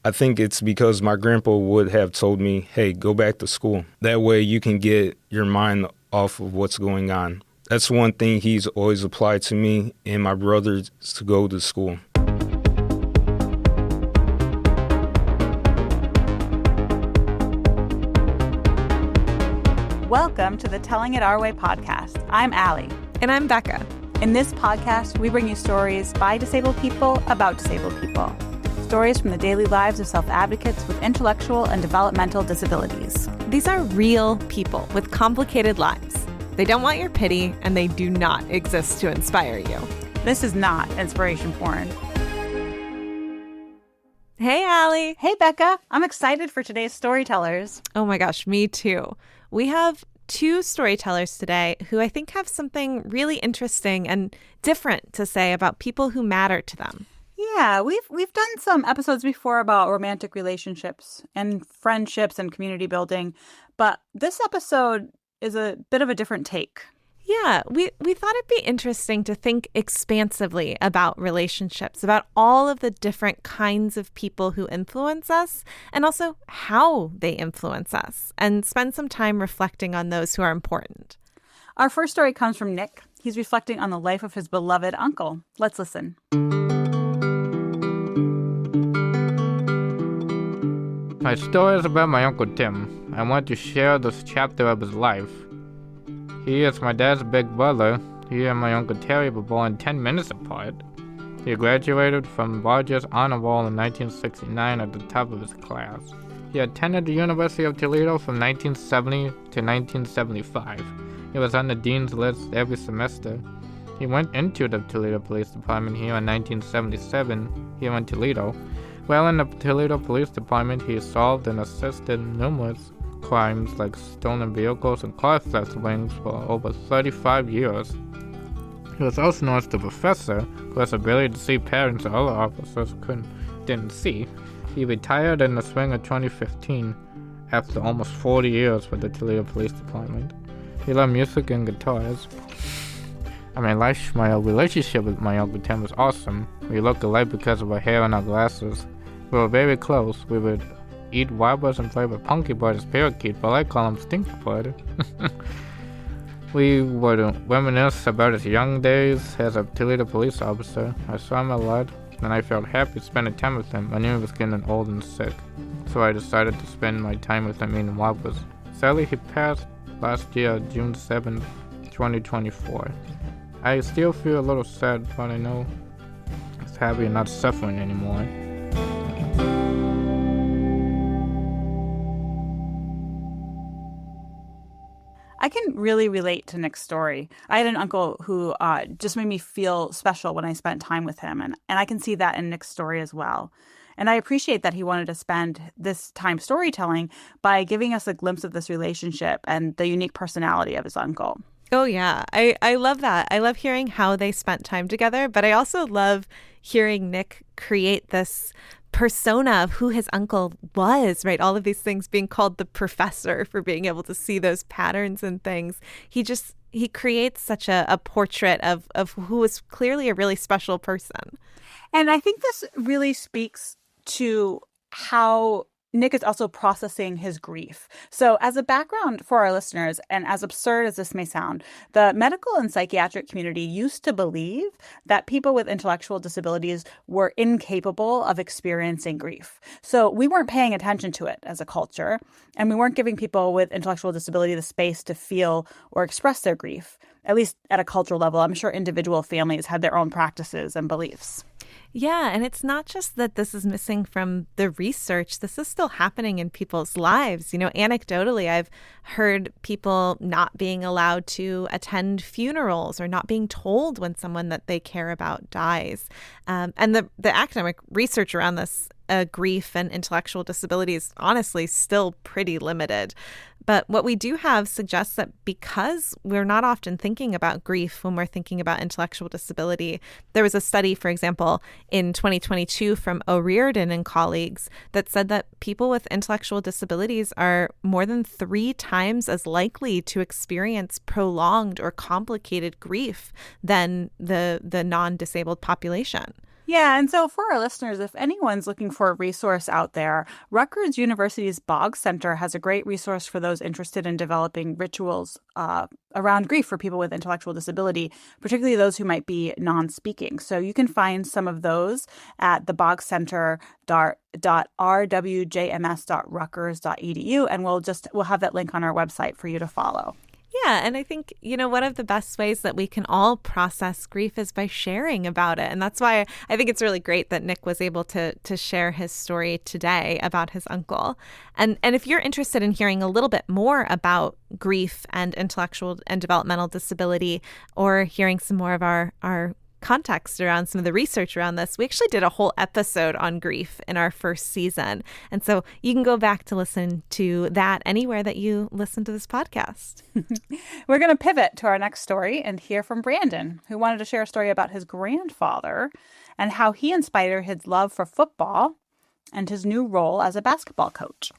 I think it's because my grandpa would have told me, hey, go back to school. That way you can get your mind off of what's going on. That's one thing he's always applied to me and my brothers to go to school. Welcome to the Telling It Our Way podcast. I'm Allie. And I'm Becca. In this podcast, we bring you stories by disabled people about disabled people. Stories from the daily lives of self-advocates with intellectual and developmental disabilities. These are real people with complicated lives. They don't want your pity, and they do not exist to inspire you. This is not inspiration porn. Hey, Allie. Hey, Becca. I'm excited for today's storytellers. Oh my gosh, me too. We have two storytellers today who I think have something really interesting and different to say about people who matter to them. Yeah, we've done some episodes before about romantic relationships and friendships and community building, but this episode is a bit of a different take. Yeah, we thought it'd be interesting to think expansively about relationships, about all of the different kinds of people who influence us, and also how they influence us, and spend some time reflecting on those who are important. Our first story comes from Nick. He's reflecting on the life of his beloved uncle. Let's listen. My story is about my Uncle Tim. I want to share this chapter of his life. He is my dad's big brother. He and my Uncle Terry were born 10 minutes apart. He graduated from Rogers Honor Roll in 1969 at the top of his class. He attended the University of Toledo from 1970 to 1975. He was on the dean's list every semester. He went into the Toledo Police Department here in 1977, here in Toledo. While in the Toledo Police Department, he solved and assisted numerous crimes like stolen vehicles and car theft rings for over 35 years. He was also known as the Professor, who has the ability to see patterns that other officers didn't see. He retired in the spring of 2015 after almost 40 years with the Toledo Police Department. He loved music and guitars. My relationship with my Uncle Tim was awesome. We look alike because of our hair and our glasses. We were very close. We would eat wobblers and play with Punky Brother's parakeet, but I call him Stinky Brother. We would reminisce about his young days as a Toledo police officer. I saw him a lot, and I felt happy spending time with him. I knew he was getting old and sick, so I decided to spend my time with him eating wobblers. Sadly, he passed last year, June 7th, 2024. I still feel a little sad, but I know he's happy and not suffering anymore. I can really relate to Nick's story. I had an uncle who just made me feel special when I spent time with him, and I can see that in Nick's story as well. And I appreciate that he wanted to spend this time storytelling by giving us a glimpse of this relationship and the unique personality of his uncle. Oh, yeah. I love that. I love hearing how they spent time together, but I also love hearing Nick create this persona of who his uncle was, right? All of these things being called the Professor for being able to see those patterns and things. He creates such a portrait of who was clearly a really special person. And I think this really speaks to how Nick is also processing his grief. So as a background for our listeners, and as absurd as this may sound, the medical and psychiatric community used to believe that people with intellectual disabilities were incapable of experiencing grief. So we weren't paying attention to it as a culture, and we weren't giving people with intellectual disability the space to feel or express their grief, at least at a cultural level. I'm sure individual families had their own practices and beliefs. Yeah, and it's not just that this is missing from the research. This is still happening in people's lives. Anecdotally, I've heard people not being allowed to attend funerals or not being told when someone that they care about dies. And the academic research around this grief and intellectual disability is honestly still pretty limited. But what we do have suggests that because we're not often thinking about grief when we're thinking about intellectual disability, there was a study, for example, in 2022 from O'Riordan and colleagues that said that people with intellectual disabilities are more than 3 times as likely to experience prolonged or complicated grief than the non-disabled population. Yeah, and so for our listeners, if anyone's looking for a resource out there, Rutgers University's Boggs Center has a great resource for those interested in developing rituals around grief for people with intellectual disability, particularly those who might be non-speaking. So you can find some of those at the boggcenter.rwjms.rutgers.edu, and we'll have that link on our website for you to follow. Yeah, and I think, one of the best ways that we can all process grief is by sharing about it. And that's why I think it's really great that Nick was able to share his story today about his uncle. And if you're interested in hearing a little bit more about grief and intellectual and developmental disability, or hearing some more of our context around some of the research around this, we actually did a whole episode on grief in our first season. And so you can go back to listen to that anywhere that you listen to this podcast. We're going to pivot to our next story and hear from Brandon, who wanted to share a story about his grandfather and how he inspired his love for football and his new role as a basketball coach.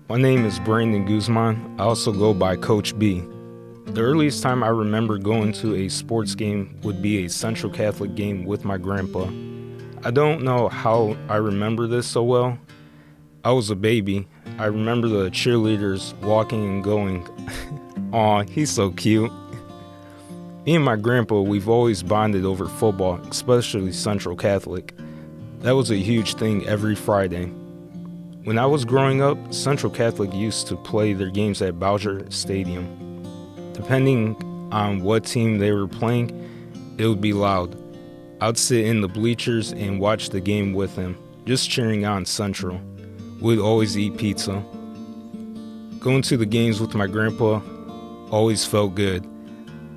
My name is Brandon Guzman. I also go by Coach B. The earliest time I remember going to a sports game would be a Central Catholic game with my grandpa. I don't know how I remember this so well. I was a baby. I remember the cheerleaders walking and going. Aw, he's so cute. Me and my grandpa, we've always bonded over football, especially Central Catholic. That was a huge thing every Friday. When I was growing up, Central Catholic used to play their games at Bowser Stadium. Depending on what team they were playing, it would be loud. I'd sit in the bleachers and watch the game with him, just cheering on Central. We'd always eat pizza. Going to the games with my grandpa always felt good.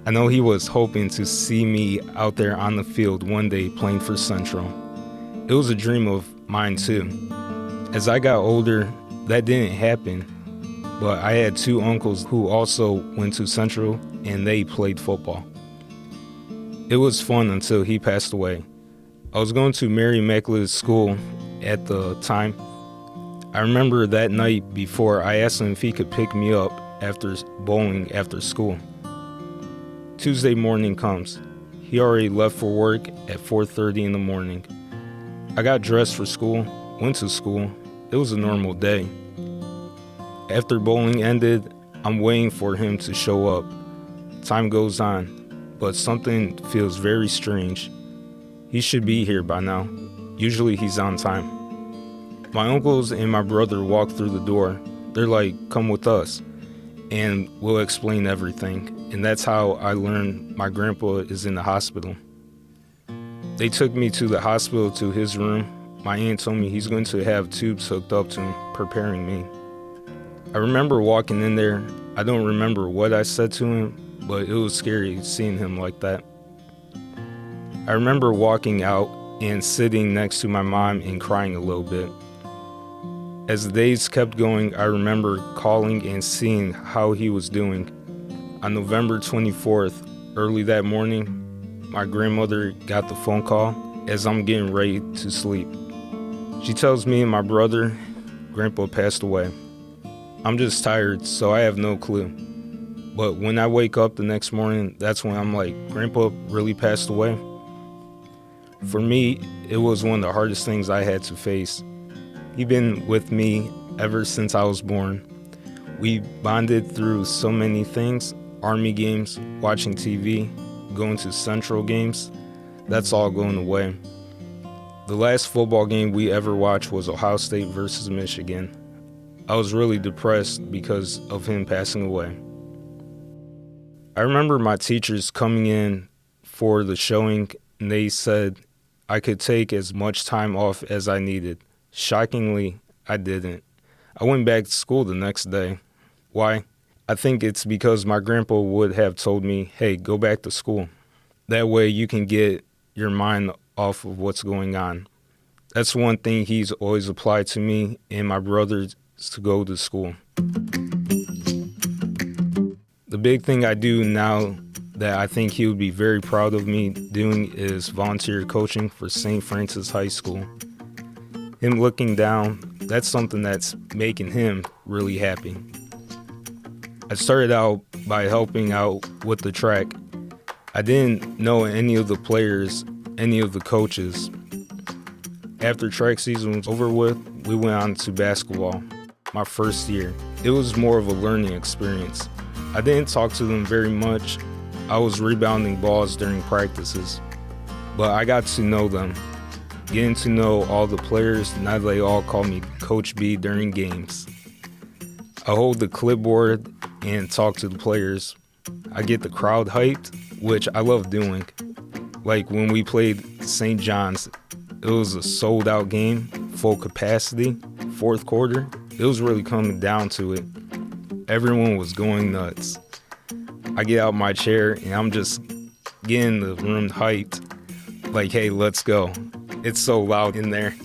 I know he was hoping to see me out there on the field one day playing for Central. It was a dream of mine too. As I got older, that didn't happen, but I had two uncles who also went to Central and they played football. It was fun until he passed away. I was going to Mary Immaculate School at the time. I remember that night before I asked him if he could pick me up after bowling after school. Tuesday morning comes. He already left for work at 4:30 in the morning. I got dressed for school, went to school. It was a normal day. After bowling ended, I'm waiting for him to show up. Time goes on, but something feels very strange. He should be here by now. Usually he's on time. My uncles and my brother walk through the door. They're like, "Come with us, and we'll explain everything." And that's how I learned my grandpa is in the hospital. They took me to the hospital to his room. My aunt told me he's going to have tubes hooked up to him, preparing me. I remember walking in there. I don't remember what I said to him, but it was scary seeing him like that. I remember walking out and sitting next to my mom and crying a little bit. As the days kept going, I remember calling and seeing how he was doing. On November 24th, early that morning, my grandmother got the phone call as I'm getting ready to sleep. She tells me and my brother, Grandpa passed away. I'm just tired, so I have no clue. But when I wake up the next morning, that's when I'm like, Grandpa really passed away? For me, it was one of the hardest things I had to face. He'd been with me ever since I was born. We bonded through so many things, Army games, watching TV, going to Central games. That's all going away. The last football game we ever watched was Ohio State versus Michigan. I was really depressed because of him passing away. I remember my teachers coming in for the showing and they said I could take as much time off as I needed. Shockingly, I didn't. I went back to school the next day. Why? I think it's because my grandpa would have told me, hey, go back to school. That way you can get your mind off of what's going on. That's one thing he's always applied to me and my brothers to go to school. The big thing I do now that I think he would be very proud of me doing is volunteer coaching for St. Francis High School. him looking down, that's something that's making him really happy. I started out by helping out with the track. I didn't know any of the players, any of the coaches. After track season was over with, we went on to basketball. My first year, it was more of a learning experience. I didn't talk to them very much. I was rebounding balls during practices, but I got to know them. Getting to know all the players, now they all call me Coach B during games. I hold the clipboard and talk to the players. I get the crowd hyped, which I love doing. Like when we played St. John's, it was a sold out game, full capacity, fourth quarter. It was really coming down to it. Everyone was going nuts. I get out my chair and I'm just getting the room hyped. Like, hey, let's go. It's so loud in there.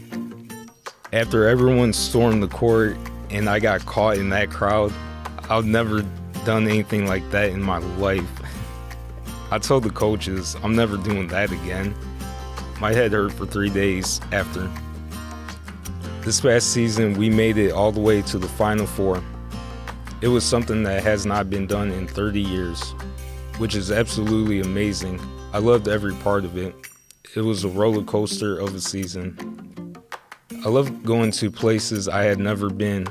After everyone stormed the court and I got caught in that crowd, I've never done anything like that in my life. I told the coaches I'm never doing that again. My head hurt for 3 days after. This past season, we made it all the way to the Final Four. It was something that has not been done in 30 years, which is absolutely amazing. I loved every part of it. It was a roller coaster of a season. I loved going to places I had never been.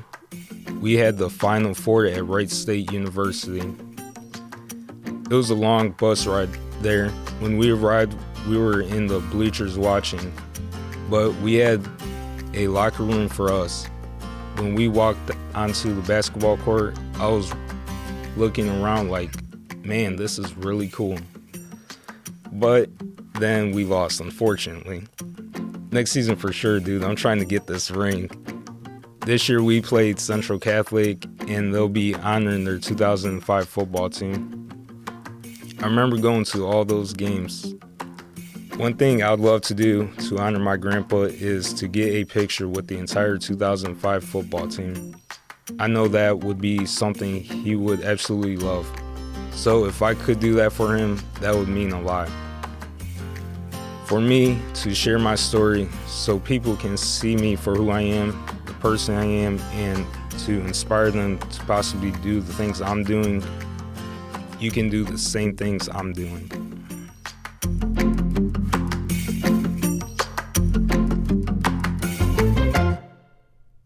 We had the Final Four at Wright State University. It was a long bus ride there. When we arrived, we were in the bleachers watching, but we had a locker room for us. When we walked onto the basketball court, I was looking around like, man, this is really cool. But then we lost, unfortunately. Next season for sure, dude. I'm trying to get this ring. This year we played Central Catholic, and they'll be honoring their 2005 football team. I remember going to all those games. One thing I'd love to do to honor my grandpa is to get a picture with the entire 2005 football team. I know that would be something he would absolutely love. So if I could do that for him, that would mean a lot. For me to share my story so people can see me for who I am, the person I am, and to inspire them to possibly do the things I'm doing, you can do the same things I'm doing.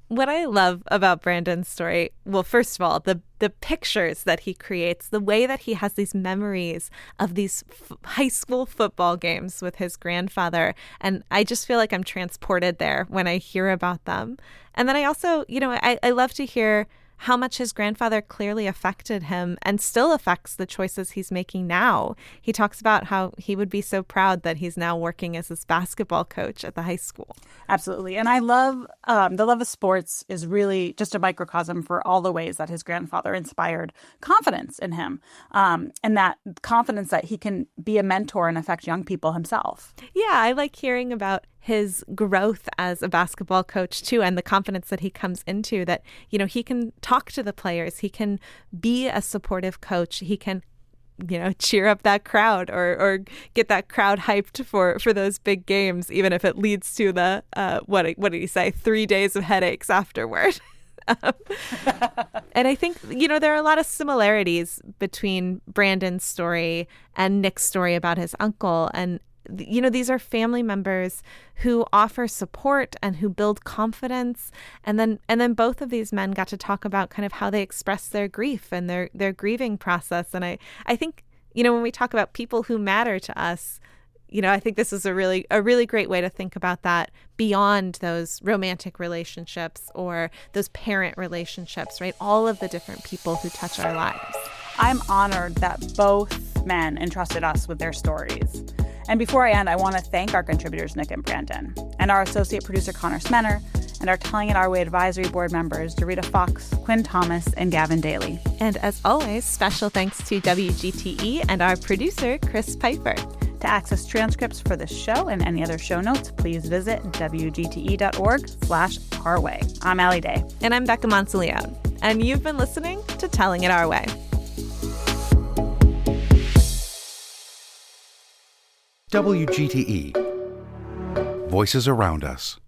What I love about Brandon's story, well, first of all, the pictures that he creates, the way that he has these memories of these high school football games with his grandfather. And I just feel like I'm transported there when I hear about them. And then I also, I love to hear how much his grandfather clearly affected him and still affects the choices he's making now. He talks about how he would be so proud that he's now working as his basketball coach at the high school. Absolutely. And I love the love of sports is really just a microcosm for all the ways that his grandfather inspired confidence in him, and that confidence that he can be a mentor and affect young people himself. Yeah, I like hearing about his growth as a basketball coach too, and the confidence that he comes into that, he can talk to the players, he can be a supportive coach, he can, cheer up that crowd or get that crowd hyped for those big games, even if it leads to the, what did he say, 3 days of headaches afterward. And I think, there are a lot of similarities between Brandon's story and Nick's story about his uncle. And these are family members who offer support and who build confidence. And then both of these men got to talk about kind of how they express their grief and their grieving process. And I think, when we talk about people who matter to us, I think this is a really great way to think about that beyond those romantic relationships or those parent relationships, right? All of the different people who touch our lives. I'm honored that both men entrusted us with their stories. And before I end, I want to thank our contributors, Nick and Brandon, and our associate producer, Connor Smenner, and our Telling It Our Way advisory board members, Dorita Fox, Quinn Thomas, and Gavin Daly. And as always, special thanks to WGTE and our producer, Chris Piper. To access transcripts for this show and any other show notes, please visit wgte.org/ourway. I'm Allie Day. And I'm Becca Monteleone. And you've been listening to Telling It Our Way. WGTE. Voices around us.